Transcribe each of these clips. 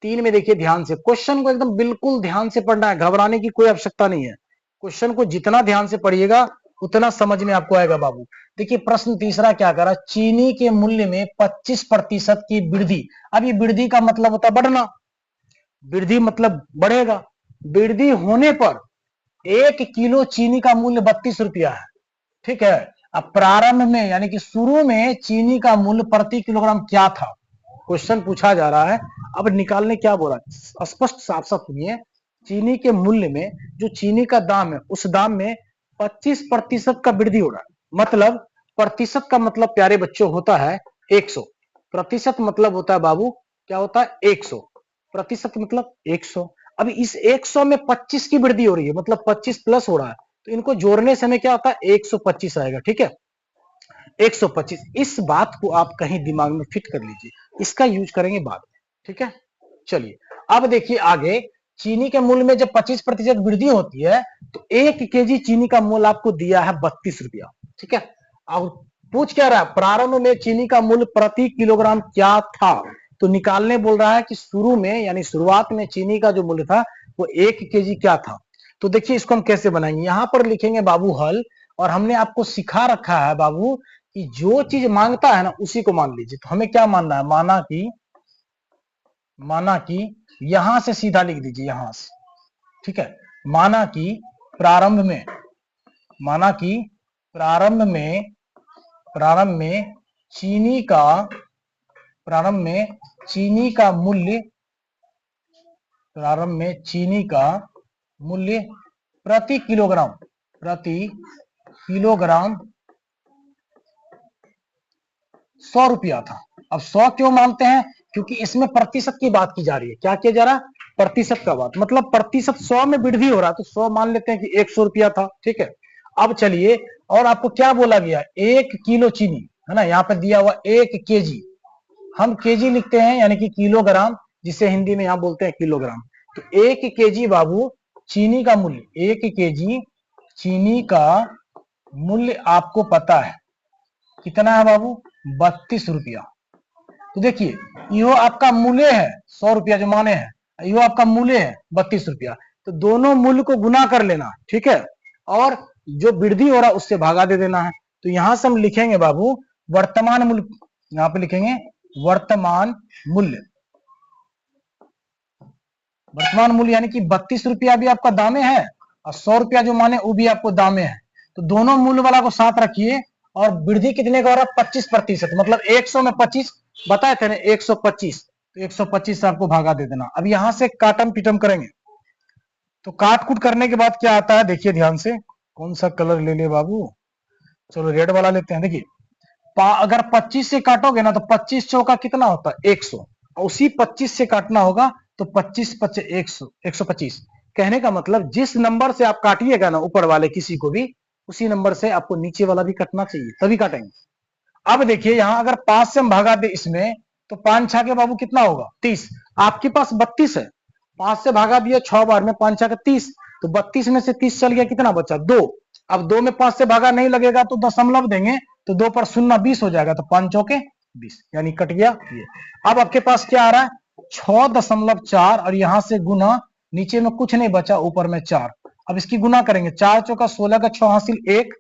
3 में देखिए ध्यान से, क्वेश्चन को एकदम बिल्कुल ध्यान से पढ़ना है, घबराने की कोई आवश्यकता नहीं है। क्वेश्चन को जितना ध्यान से पढ़िएगा उतना समझ में आपको आएगा बाबू। देखिए प्रश्न तीसरा क्या करा, चीनी के मूल्य में 25% की वृद्धि। अब ये वृद्धि का मतलब होता है बढ़ना, वृद्धि मतलब बढ़ेगा। वृद्धि होने पर 1 किलो चीनी का मूल्य 32 रुपया है, ठीक है। अब प्रारंभ में यानी कि शुरू में चीनी का मूल्य प्रति किलोग्राम क्या था, क्वेश्चन पूछा जा रहा है। अब निकालने क्या बोला, स्पष्ट साफ साफ सुनिए। चीनी के मूल्य में जो चीनी का दाम है उस दाम में 25% का वृद्धि हो रहा है। मतलब प्रतिशत का मतलब प्यारे बच्चों होता है 100, प्रतिशत मतलब होता है बाबू क्या होता है 100, प्रतिशत मतलब 100। अब इस 100 में 25 की वृद्धि हो रही है, मतलब 25 प्लस हो रहा है, तो इनको जोड़ने से हमें क्या होता है 125 आएगा, ठीक है। 125, इस बात को आप कहीं दिमाग में फिट कर लीजिए, इसका यूज करेंगे बाद में, ठीक है। चलिए अब देखिए आगे, चीनी के मूल्य में जब 25% वृद्धि होती है तो 1 केजी चीनी का मूल्य आपको दिया है 32 रुपया, ठीक है। और पूछ क्या रहा है, प्रारंभ में चीनी का मूल्य प्रति किलोग्राम क्या था, तो निकालने बोल रहा है कि शुरू में यानी शुरुआत में चीनी का जो मूल्य था वो 1 केजी क्या था। तो देखिए इसको हम कैसे बनाएंगे, यहां पर लिखेंगे बाबू हल, और हमने आपको सिखा रखा है बाबू कि जो चीज मांगता है ना उसी को मान लीजिए। तो हमें क्या मानना है, माना कि यहां से सीधा लिख दीजिए, यहां से, ठीक है। माना कि प्रारंभ में, माना कि प्रारंभ में चीनी का, प्रारंभ में चीनी का मूल्य, प्रारंभ में चीनी का मूल्य प्रति किलोग्राम 100 रुपया था। अब 100 क्यों मानते हैं, क्योंकि इसमें प्रतिशत की बात की जा रही है। क्या किया जा रहा है, प्रतिशत का बात, मतलब प्रतिशत 100 में वृद्धि हो रहा है तो 100 मान लेते हैं कि 100 रुपया था, ठीक है। अब चलिए, और आपको क्या बोला गया, 1 किलो चीनी है ना, यहाँ पे दिया हुआ 1 केजी, हम केजी लिखते हैं यानी कि किलोग्राम, जिसे हिंदी में यहाँ बोलते हैं किलोग्राम। तो 1 केजी बाबू चीनी का मूल्य, 1 केजी चीनी का मूल्य आपको पता है कितना है बाबू, 32 रुपया। तो देखिए यो आपका मूल्य है 100 रुपया जो माने हैं, यो आपका मूल्य है 32 रुपया। तो दोनों मूल्य को गुना कर लेना, ठीक है, और जो वृद्धि हो रहा है उससे भागा दे देना है। तो यहां से हम लिखेंगे बाबू वर्तमान मूल्य, यहां पे लिखेंगे वर्तमान मूल्य, वर्तमान मूल्य यानी कि 32 रुपया भी आपका दामे है और 100 रुपया जो माने वो भी आपको दामे है। तो दोनों मूल्य वाला को साथ रखिए, और वृद्धि कितने का हो रहा है 25%, मतलब 100 में 25 बताए थे ना 125, तो 125 से आपको भागा दे देना। अब यहां से काटम पीटम करेंगे, तो काट कूट करने के बाद क्या आता है देखिए ध्यान से, कौन सा कलर ले ले बाबू, चलो रेड वाला लेते हैं। देखिए अगर 25 से काटोगे ना तो 25 चौका कितना होता है 100, और उसी 25 से काटना होगा तो 25 25 100 125। कहने का मतलब जिस नंबर से आप काटिएगा ना ऊपर वाले किसी को भी, उसी नंबर से आपको नीचे वाला भी कटना चाहिए, तभी काटेंगे। अब देखिए यहां अगर 5 से हम भागा दे इसमें, तो 5 छा के बाबू कितना होगा 30, आपके पास 32 है, 5 से भागा दिया 6 बार में, 5 छा के 30, तो 32 में से 30 चल गया, कितना बचा 2। अब 2 में 5 से भागा नहीं लगेगा तो दशमलव देंगे, तो 2 पर 0 20 हो जाएगा, तो 5 चौके 20, यानी कट गया ये। अब आपके पास क्या आ रहा है 6.4, और यहां से गुना, नीचे में कुछ नहीं बचा, ऊपर में 4। अब इसकी गुना करेंगे, 4 चौका 16 का 6 हासिल 1,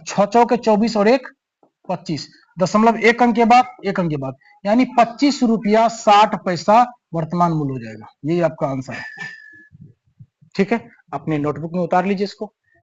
6 चौके 24 और 1 25, दशमलव 1 अंक के बाद 1 अंक के बाद, यानी 25 रुपया 60 पैसा वर्तमान मूल्य हो जाएगा। यही आपका आंसर है, ठीक है। अपने नोटबुक में उतार लीजिए इसको।